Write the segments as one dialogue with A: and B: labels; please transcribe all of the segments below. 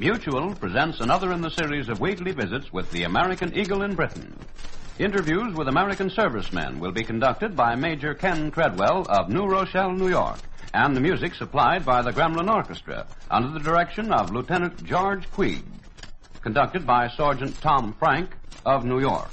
A: Mutual presents another in the series of weekly visits with the American Eagle in Britain. Interviews with American servicemen will be conducted by Major Ken Treadwell of New Rochelle, New York, and the music supplied by the Gremlin Orchestra under the direction of Lieutenant George Queeg, conducted by Sergeant Tom Frank of New York.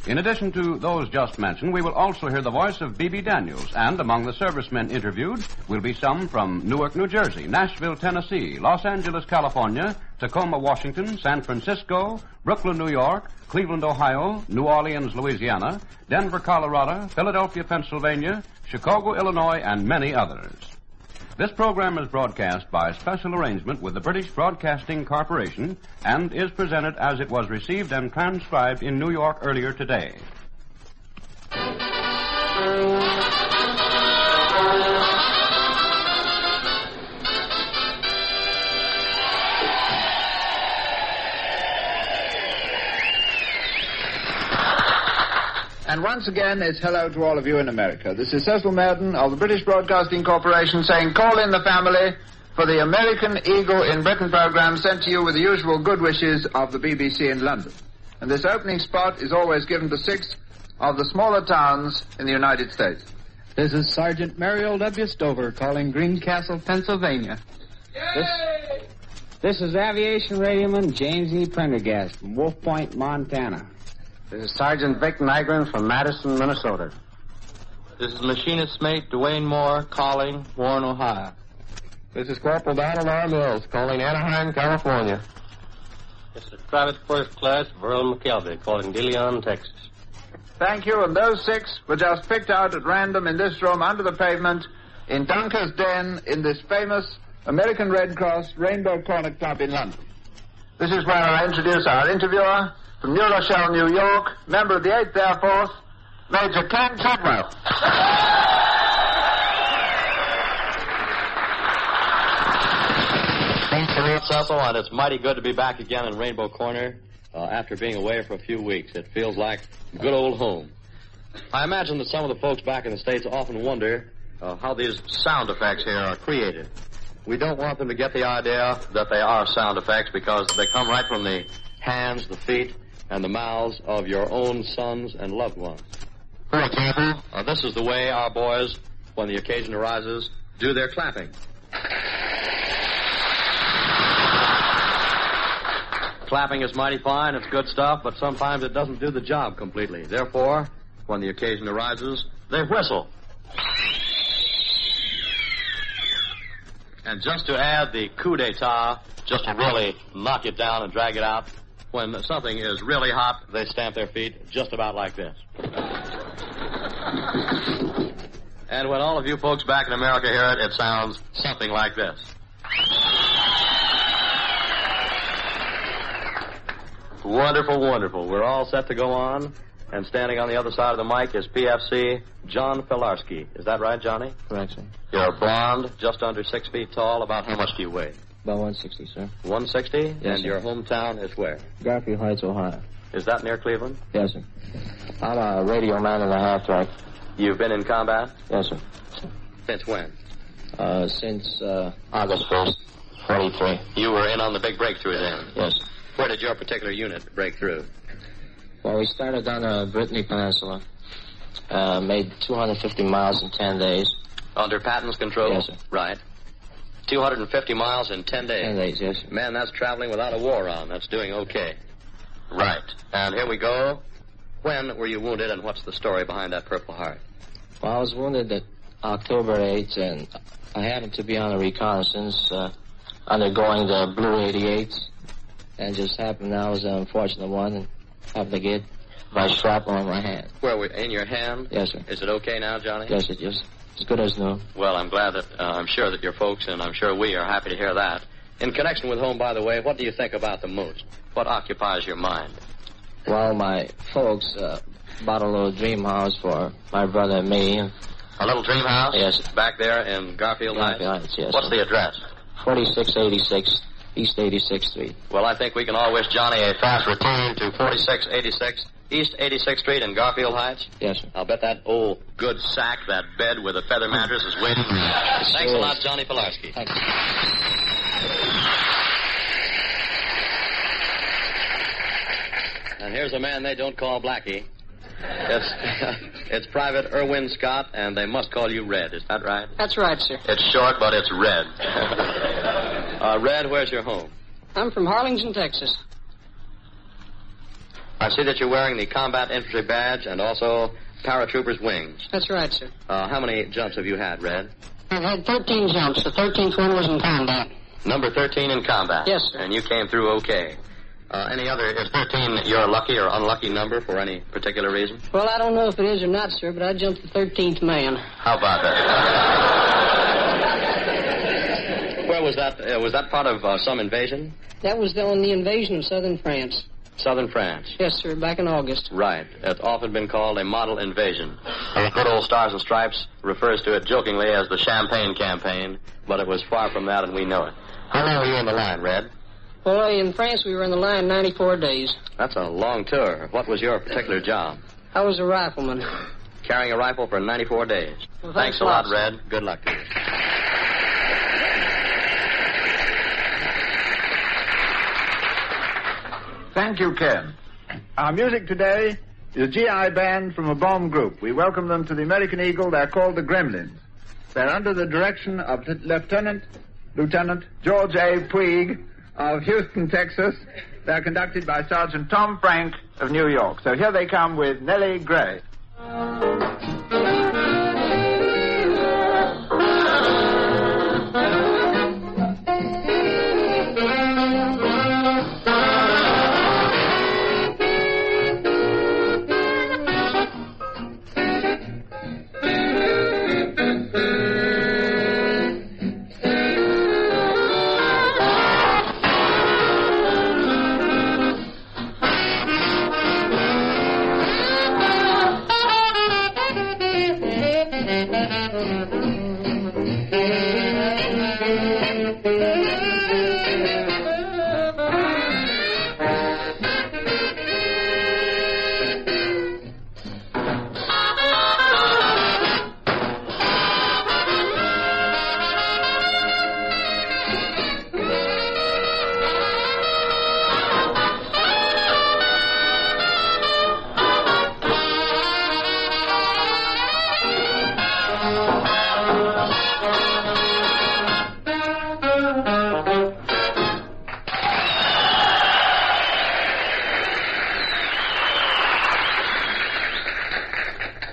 A: In addition to those just mentioned, we will also hear the voice of B.B. Daniels, and among the servicemen interviewed will be some from Newark, New Jersey, Nashville, Tennessee, Los Angeles, California, Tacoma, Washington, San Francisco, Brooklyn, New York, Cleveland, Ohio, New Orleans, Louisiana, Denver, Colorado, Philadelphia, Pennsylvania, Chicago, Illinois, and many others. This program is broadcast by special arrangement with the British Broadcasting Corporation and is presented as it was received and transcribed in New York earlier today.
B: And once again, it's hello to all of you in America. This is Cecil Merton of the British Broadcasting Corporation saying, call in the family for the American Eagle in Britain program sent to you with the usual good wishes of the BBC in London. And this opening spot is always given to 6 of the smaller towns in the United States.
C: This is Sergeant Mariel W. Stover calling Greencastle, Pennsylvania. This is Aviation Radioman James E. Prendergast from Wolf Point, Montana.
D: This is Sergeant Vic Nygren from Madison, Minnesota.
E: This is Machinist Mate Dwayne Moore calling Warren, Ohio.
F: This is Corporal Donald R. Mills calling Anaheim, California.
G: This is Private First Class Verl McKelvey calling De Leon, Texas.
B: Thank you, and those 6 were just picked out at random in this room under the pavement in Dunker's Den in this famous American Red Cross Rainbow Corner Club in London. This is where I introduce our interviewer from New Rochelle, New York, member of the 8th Air Force, Major Ken Treadwell.
E: Thanks for it, Cecil, and it's mighty good to be back again in Rainbow Corner after being away for a few weeks. It feels like good old home. I imagine that some of the folks back in the States often wonder how these sound effects here are created. We don't want them to get the idea that they are sound effects because they come right from the hands, the feet, and the mouths of your own sons and loved ones. For example, this is the way our boys, when the occasion arises, do their clapping. Clapping is mighty fine, it's good stuff, but sometimes it doesn't do the job completely. Therefore, when the occasion arises, they whistle. And just to add the coup d'etat, just to really knock it down and drag it out, when something is really hot, they stamp their feet just about like this. And when all of you folks back in America hear it, it sounds something like this. Wonderful, wonderful. We're all set to go on. And standing on the other side of the mic is PFC John Filarski. Is that right, Johnny?
D: Correct, sir.
E: You're blonde, just under 6 feet tall. About how much do you weigh?
D: About 160, sir.
E: 160?
D: Yes,
E: and
D: sir.
E: Your hometown is where?
D: Garfield Heights, Ohio.
E: Is that near Cleveland?
D: Yes, sir. I'm a radio man and a half-track.
E: You've been in combat?
D: Yes, sir.
E: Since when?
D: Since August 1st, 43.
E: You were in on the big breakthrough then?
D: Yes, sir.
E: Where did your particular unit break through?
D: Well, we started on the Brittany Peninsula. Made 250 miles in 10 days.
E: Under Patton's control?
D: Yes, sir.
E: Right. 250 miles in 10 days?
D: 10 days, yes, sir.
E: Man, that's traveling without a war on. That's doing okay. Right. And here we go. When were you wounded, and what's the story behind that Purple Heart?
D: Well, I was wounded at October 8th, and I happened to be on a reconnaissance undergoing the Blue 88, and just happened I was an unfortunate one, and happened to get my shrapnel on my hand.
E: Where were in your hand?
D: Yes, sir.
E: Is it okay now, Johnny?
D: Yes, it's just as good as new.
E: Well, I'm glad that, I'm sure that your folks, and I'm sure we are happy to hear that. In connection with home, by the way, what do you think about the most? What occupies your mind?
D: Well, my folks bought a little dream house for my brother and me.
E: A little dream house?
D: Yes.
E: Back there in Garfield Heights?
D: Garfield Heights, yes.
E: What's the address?
D: 4686 East 86th Street.
E: Well, I think we can all wish Johnny a fast return to 4686 East 86th Street in Garfield Heights.
D: Yes, sir.
E: I'll bet that old good sack, that bed with a feather mattress is waiting. Thanks a lot, Johnny Filarski.
D: Thank you.
E: And here's a man they don't call Blackie. It's Private Irwin Scott, and they must call you Red. Is that right?
H: That's right, sir.
E: It's short, but it's Red. Red, where's your home?
H: I'm from Harlingen, Texas.
E: I see that you're wearing the combat infantry badge and also paratrooper's wings.
H: That's right, sir.
E: How many jumps have you had, Red?
H: I've had 13 jumps. The 13th one was in combat.
E: Number 13 in combat?
H: Yes, sir.
E: And you came through okay. Is 13 your lucky or unlucky number for any particular reason?
H: Well, I don't know if it is or not, sir, but I jumped the 13th man.
E: How about that? Where was that? Was that part of some invasion?
H: That was on the invasion of southern France.
E: Southern France?
H: Yes, sir, back in August.
E: Right. It's often been called a model invasion. The good old Stars and Stripes refers to it jokingly as the Champagne Campaign, but it was far from that, and we know it. How long were you in the line, Red?
H: Well, in France, we were in the line 94 days.
E: That's a long tour. What was your particular job?
H: I was a rifleman.
E: Carrying a rifle for 94 days.
H: Well,
E: thanks a lot, Red. Good luck to you.
B: Thank you, Ken. Our music today is a GI band from a bomb group. We welcome them to the American Eagle. They're called the Gremlins. They're under the direction of Lieutenant George A. Puig of Houston, Texas. They're conducted by Sergeant Tom Frank of New York. So here they come with Nellie Gray.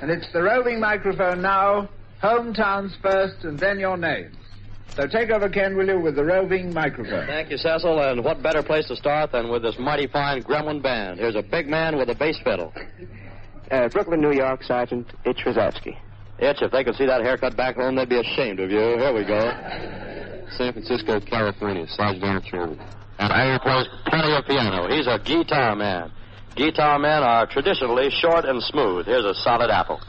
B: And it's the roving microphone now. Hometowns first and then your names. So take over, Ken, will you, with the roving microphone.
E: Thank you, Cecil. And what better place to start than with this mighty fine Gremlin band? Here's a big man with a bass fiddle.
I: Brooklyn, New York, Sergeant Itch Rosowski.
E: Itch, if they could see that haircut back home, they'd be ashamed of you. Here we go.
F: San Francisco, California, Sergeant Ernest Sherman.
E: And here plays plenty of piano. He's a guitar man. Guitar men are traditionally short and smooth. Here's a solid apple.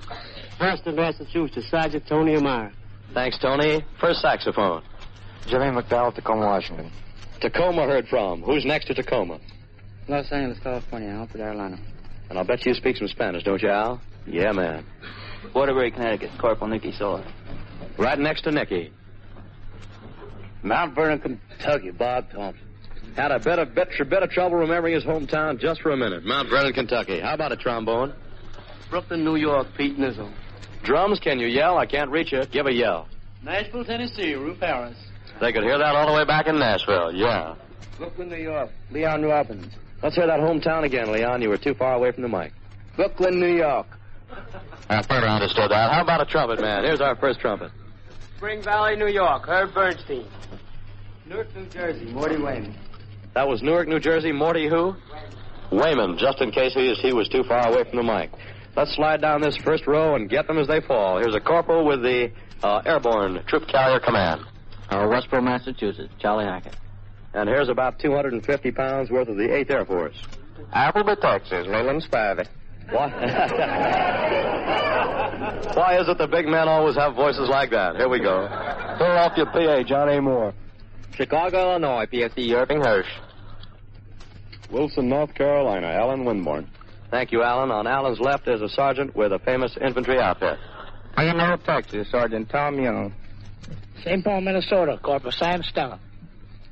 I: Boston, Massachusetts, Sergeant Tony Amara.
E: Thanks, Tony. First saxophone.
F: Jimmy McDowell, Tacoma, Washington.
E: Tacoma heard from. Who's next to Tacoma?
I: Los Angeles, California, Alfred, Carolina.
E: And I'll bet you speak some Spanish, don't you, Al? Yeah, man.
I: Waterbury, Connecticut, Corporal Nicky Sola.
E: Right next to Nicky.
G: Mount Vernon, Kentucky, Bob Thompson.
E: Had a bit of trouble remembering his hometown just for a minute. Mount Vernon, Kentucky. How about a trombone?
I: Brooklyn, New York, Pete Nizzle.
E: Drums, can you yell? I can't reach you. Give a yell.
I: Nashville, Tennessee, Ruth Harris.
E: They could hear that all the way back in Nashville, yeah.
I: Brooklyn, New York, Leon Robbins.
E: Let's hear that hometown again, Leon. You were too far away from the mic.
I: Brooklyn, New York.
E: I further understood that. How about a trumpet, man? Here's our first trumpet.
I: Spring Valley, New York, Herb Bernstein. Newark, New Jersey, Morty Wayman.
E: That was Newark, New Jersey. Morty who? Wayman, just in case he was too far away from the mic. Let's slide down this first row and get them as they fall. Here's a corporal with the Airborne Troop Carrier Command.
I: Westboro, Massachusetts, Charlie Hackett.
E: And here's about 250 pounds worth of the 8th Air Force.
F: Appleby, Texas, Leland Spivey.
E: What? Why is it the big men always have voices like that? Here we go.
F: Philadelphia, PA, John A. Moore.
I: Chicago, Illinois, PFC Irving Hirsch.
F: Wilson, North Carolina, Alan Winborn.
E: Thank you, Alan. On Alan's left is a sergeant with a famous infantry outfit.
I: Plano, Texas, Sergeant Tom Young. St. Paul, Minnesota, Corporal Sam Stella.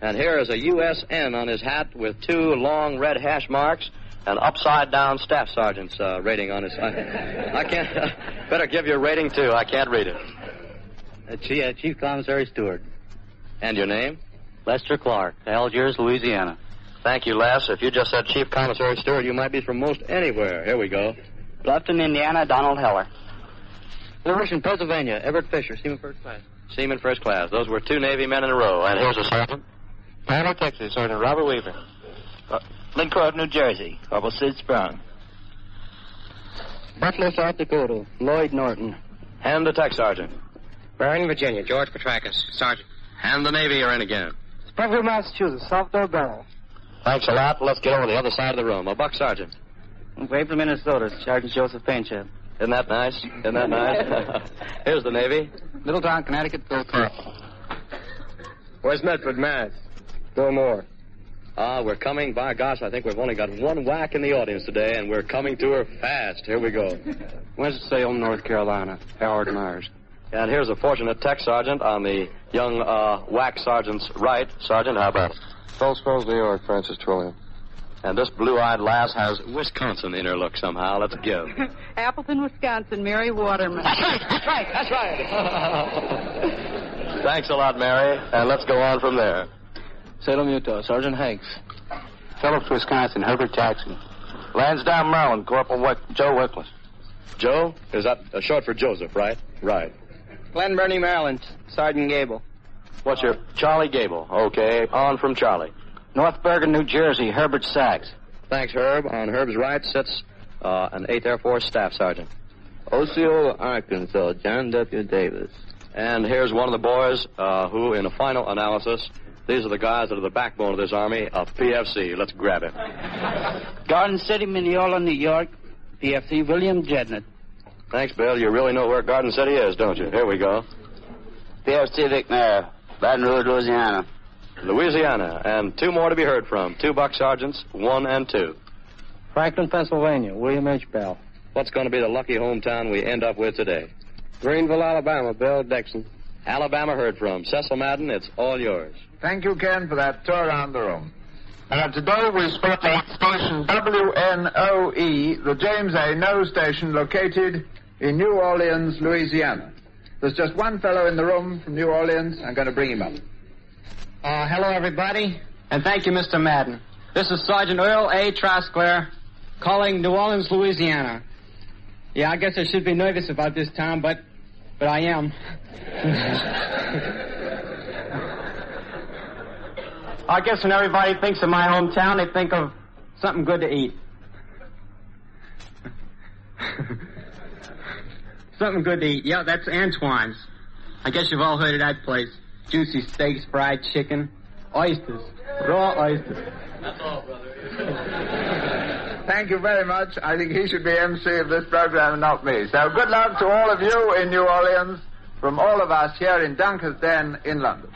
E: And here is a USN on his hat with 2 long red hash marks. an upside-down staff sergeant's rating on his... I can't... better give your rating, too. I can't read it.
G: Chief Commissary Stewart.
E: And your name?
G: Lester Clark, Algiers, Louisiana.
E: Thank you, Les. If you just said Chief Commissary Stewart, you might be from most anywhere. Here we go.
G: Bluffton, Indiana, Donald Heller. Liberation, Pennsylvania, Everett Fisher, Seaman First Class.
E: Seaman First Class. Those were 2 Navy men in a row. And here's a sergeant.
G: Plano, Texas, Sergeant Robert Weaver.
J: Lincourt, New Jersey, Corporal Sid Sprung.
I: Butler, South Dakota, Lloyd Norton.
E: And the tech sergeant.
G: Berlin, Virginia, George Petrakis, Sergeant.
E: And the Navy are in again.
I: Springfield, Massachusetts, Salvador Bell.
E: Thanks a lot. Let's get over the other side of the room. A buck sergeant.
I: Waverly, Minnesota, Sergeant Joseph Painchett.
E: Isn't that nice? Isn't that nice? Here's the Navy.
C: Middletown, Connecticut, Bill Kirk.
F: Where's Medford, Mass? Bill Moore.
E: We're coming. By gosh, I think we've only got one whack in the audience today, and we're coming to her fast. Here we go.
G: Winston-Salem, North Carolina, Howard Myers.
E: And here's a fortunate tech sergeant on the young whack sergeant's right. Sergeant, how about it?
F: Phillipsburg, New York, Francis Trillium.
E: And this blue-eyed lass has Wisconsin in her look somehow. Let's give.
K: Appleton, Wisconsin, Mary Waterman.
E: That's right. Thanks a lot, Mary. And let's go on from there.
G: Salem, Utah, Sergeant Hanks.
I: Phillips, Wisconsin, Herbert Jackson.
J: Lansdowne, Maryland, Corporal Joe Wickless.
E: Joe? Is that short for Joseph, right? Right.
I: Glen Burnie, Maryland, Sergeant Gable.
E: What's your... Charlie Gable. Okay, on from Charlie.
I: North Bergen, New Jersey, Herbert Sachs.
E: Thanks, Herb. On Herb's right sits an 8th Air Force Staff Sergeant.
J: Osceola, Arkansas, John W. Davis.
E: And here's one of the boys who, in a final analysis, these are the guys that are the backbone of this Army, a PFC. Let's grab him.
I: Garden City, Mineola, New York, PFC William Jednett.
E: Thanks, Bill. You really know where Garden City is, don't you? Here we go.
J: PFC McNair, Baton Rouge, Louisiana.
E: Louisiana, and 2 more to be heard from. 2 buck sergeants, 1 and 2.
I: Franklin, Pennsylvania, William H. Bell.
E: What's going to be the lucky hometown we end up with today?
F: Greenville, Alabama, Bill Dixon.
E: Alabama heard from. Cecil Madden, it's all yours.
B: Thank you, Ken, for that tour around the room. And today we spot at station WNOE, the James A. Noe station located in New Orleans, Louisiana. There's just one fellow in the room from New Orleans. I'm going to bring him up.
C: Hello, everybody, and thank you, Mr. Madden. This is Sergeant Earl A. Trosclair, calling New Orleans, Louisiana. Yeah, I guess I should be nervous about this town, but I am. I guess when everybody thinks of my hometown, they think of something good to eat. Something good to eat. Yeah, that's Antoine's. I guess you've all heard of that place. Juicy steaks, fried chicken, oysters, raw oysters.
E: That's all, brother.
B: Thank you very much. I think he should be MC of this program and not me. So good luck to all of you in New Orleans from all of us here in Dunker's Den in London.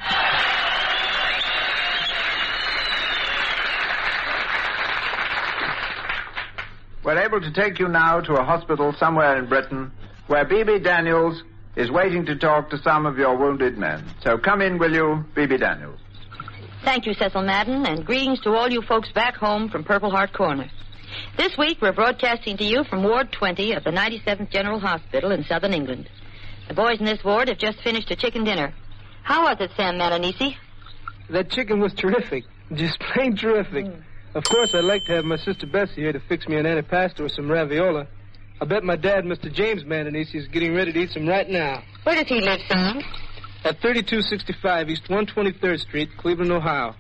B: We're able to take you now to a hospital somewhere in Britain where B.B. Daniels is waiting to talk to some of your wounded men. So come in, will you, B.B. Daniels?
L: Thank you, Cecil Madden, and greetings to all you folks back home from Purple Heart Corner. This week, we're broadcasting to you from Ward 20 of the 97th General Hospital in southern England. The boys in this ward have just finished a chicken dinner. How was it, Sam Madanisi?
F: That chicken was terrific. Just plain terrific. Of course, I'd like to have my sister Bessie here to fix me an antipasto or some raviola. I bet my dad, Mr. James Madanisi, is getting ready to eat some right now.
L: Where does he live, Sam?
F: At 3265 East 123rd Street, Cleveland, Ohio.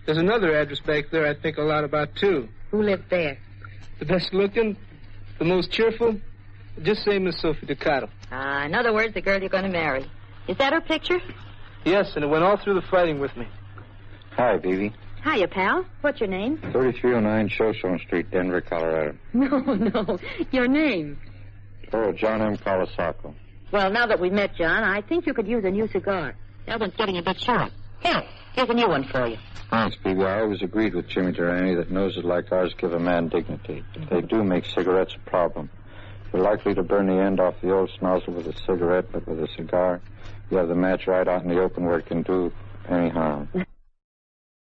F: There's another address back there I think a lot about, too.
L: Who lives there?
F: The best looking, the most cheerful. Just say Miss Sophie Ducato.
L: In other words, the girl you're going to marry. Is that her picture?
F: Yes, and it went all through the fighting with me.
M: Hi, Bibi.
L: Hiya, pal. What's your name?
M: 3309 Showstone Street, Denver, Colorado.
L: No. Your name?
M: Oh, John M. Kawasaki.
L: Well, now that we've met, John, I think you could use a new cigar. That one's getting a bit short. Here's a new one for you.
M: Thanks, Bibi. I always agreed with Jimmy Durante that noses like ours give a man dignity. But they do make cigarettes a problem. You're likely to burn the end off the old nozzle with a cigarette, but with a cigar, you have the match right out in the open where it can do any harm.